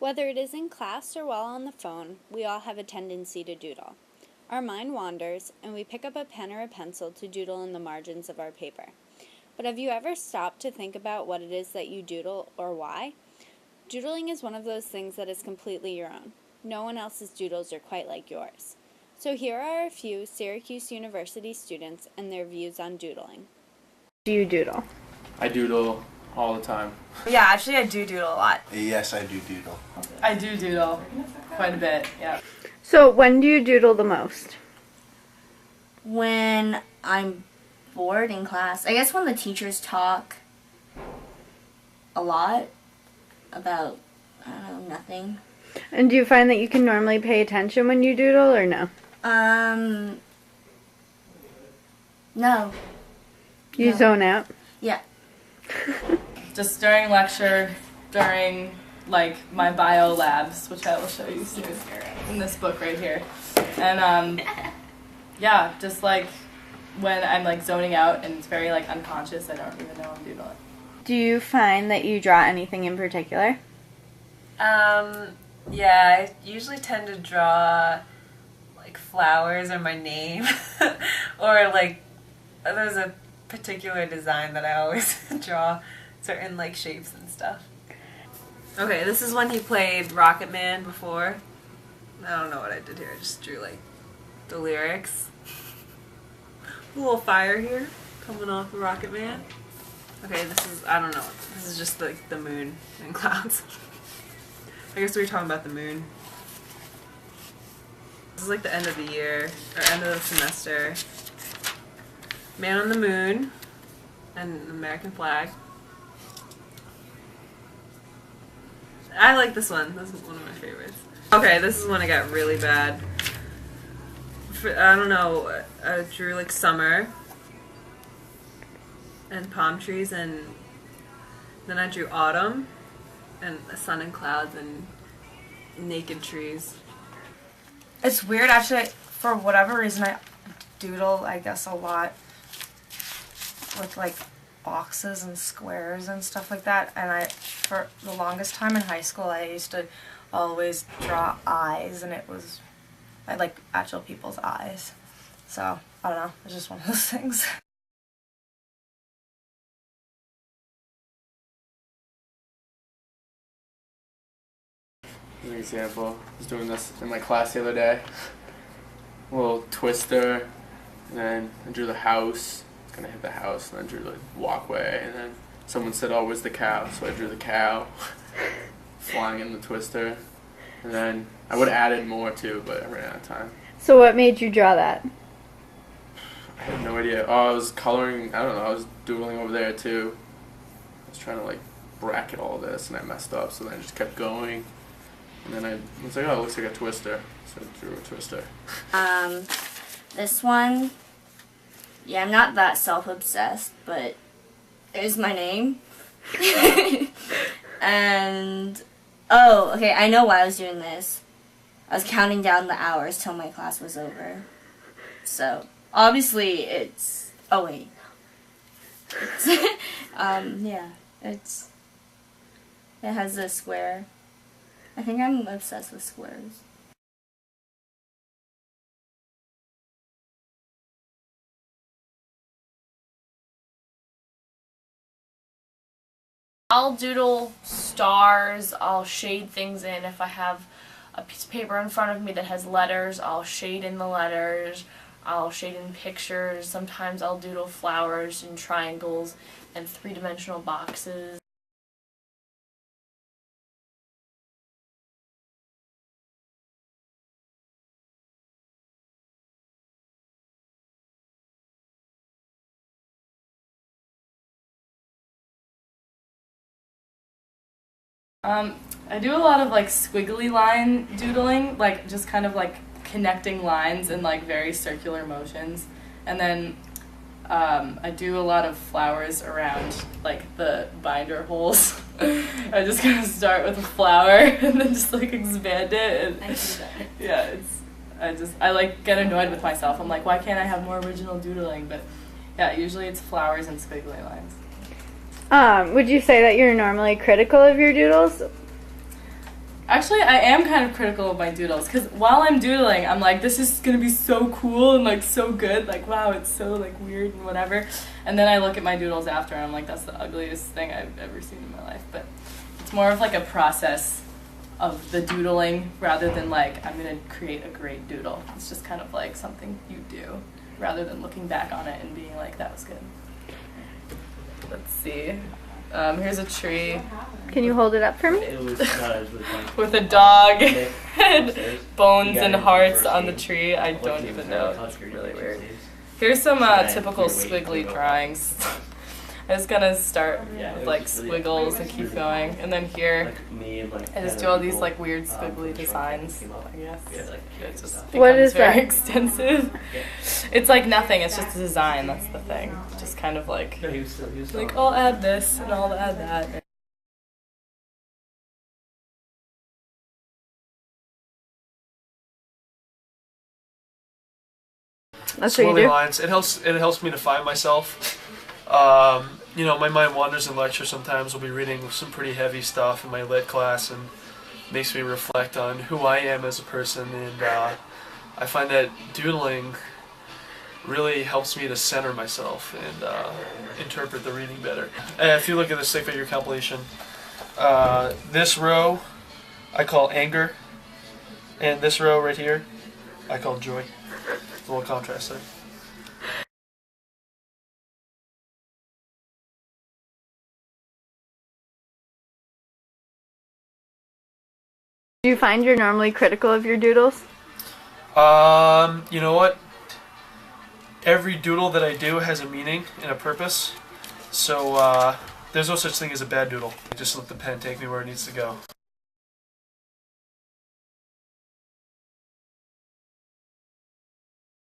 Whether it is in class or while on the phone, we all have a tendency to doodle. Our mind wanders, and we pick up a pen or a pencil to doodle in the margins of our paper. But have you ever stopped to think about what it is that you doodle or why? Doodling is one of those things that is completely your own. No one else's doodles are quite like yours. So here are a few Syracuse University students and their views on doodling. Do you doodle? I doodle all the time. Yeah, actually I do doodle a lot. Yes, I do doodle. I do doodle quite a bit, yeah. So when do you doodle the most? When I'm bored in class. I guess when the teachers talk a lot about, I don't know, nothing. And do you find that you can normally pay attention when you doodle or no? No. You zone out? Yeah. Just during lecture, during like my bio labs, which I will show you soon in this book right here. And yeah, just like when I'm like zoning out and it's very like unconscious, I don't even know I'm doodling. Do you find that you draw anything in particular? Yeah, I usually tend to draw like flowers or my name or like there's a particular design that I always draw certain like shapes and stuff. Okay, this is when he played Rocket Man before. I don't know what I did here, I just drew like the lyrics. A little fire here coming off of Rocket Man. Okay, this is, I don't know, this is just like the moon and clouds. I guess we were talking about the moon. This is like the end of the year, or end of the semester. Man on the moon, and an American flag. I like this one. This is one of my favorites. Okay, this is when it got really bad. I don't know, I drew like summer and palm trees, and then I drew autumn and the sun and clouds and naked trees. It's weird actually, for whatever reason I doodle, I guess, a lot with like boxes and squares and stuff like that, and for the longest time in high school I used to always draw eyes, and I like actual people's eyes, so I don't know, it's just one of those things. As an example, I was doing this in my class the other day. A little twister, and then I drew the house. I was gonna hit the house, and then drew the walkway, and then someone said, "Oh, where's the cow?" So I drew the cow flying in the twister, and then I would have added more too, but I ran out of time. So what made you draw that? I had no idea. Oh, I was coloring. I don't know. I was doodling over there too. I was trying to like bracket all this, and I messed up. So then I just kept going. And then I was like, oh, it looks like a twister. So I drew a twister. This one, yeah, I'm not that self-obsessed, but it is my name. And, oh, okay, I know why I was doing this. I was counting down the hours till my class was over. So, obviously it's, oh wait. It's, yeah, it has a square. I think I'm obsessed with squares. I'll doodle stars, I'll shade things in. If I have a piece of paper in front of me that has letters, I'll shade in the letters. I'll shade in pictures. Sometimes I'll doodle flowers and triangles and three-dimensional boxes. I do a lot of like squiggly line doodling, like just kind of like connecting lines in like very circular motions, and then I do a lot of flowers around like the binder holes. I just kind of start with a flower and then just like expand it. And, I do that. yeah, I like get annoyed with myself. I'm like, why can't I have more original doodling? But yeah, usually it's flowers and squiggly lines. Would you say that you're normally critical of your doodles? Actually, I am kind of critical of my doodles because while I'm doodling, I'm like, this is gonna be so cool and like so good. Like, wow, it's so like weird and whatever. And then I look at my doodles after and I'm like, that's the ugliest thing I've ever seen in my life. But it's more of like a process of the doodling rather than like, I'm gonna create a great doodle. It's just kind of like something you do rather than looking back on it and being like, that was good. Let's see. Here's a tree. Can you hold it up for me? It was really funny. With a dog Nick, and upstairs. bones You got and it in the hearts first on the game. tree. I What don't team even was know. that? It's Touchscreen really game weird. saves. Here's some Yeah, typical you're waiting squiggly for it. drawings. I'm just gonna start Yeah, it with was like really- squiggles and keep going. And then here, Like me and like I just 10 do all these people, like weird from squiggly the designs, came up. I guess. We had, like, It kids just and becomes What is very that? extensive. It's like nothing, it's just a design, that's the thing. Just kind of like, No, he was still like I'll add this and I'll add that. That's what you Swimming do? lines. It helps me to find myself. You know, my mind wanders in lecture sometimes. I'll be reading some pretty heavy stuff in my lit class and makes me reflect on who I am as a person. And I find that doodling really helps me to center myself and interpret the reading better. If you look at the stick figure compilation, this row I call anger, and this row right here I call joy. A little contrast there. Do you find you're normally critical of your doodles? You know what? Every doodle that I do has a meaning and a purpose. So, there's no such thing as a bad doodle. Just let the pen take me where it needs to go.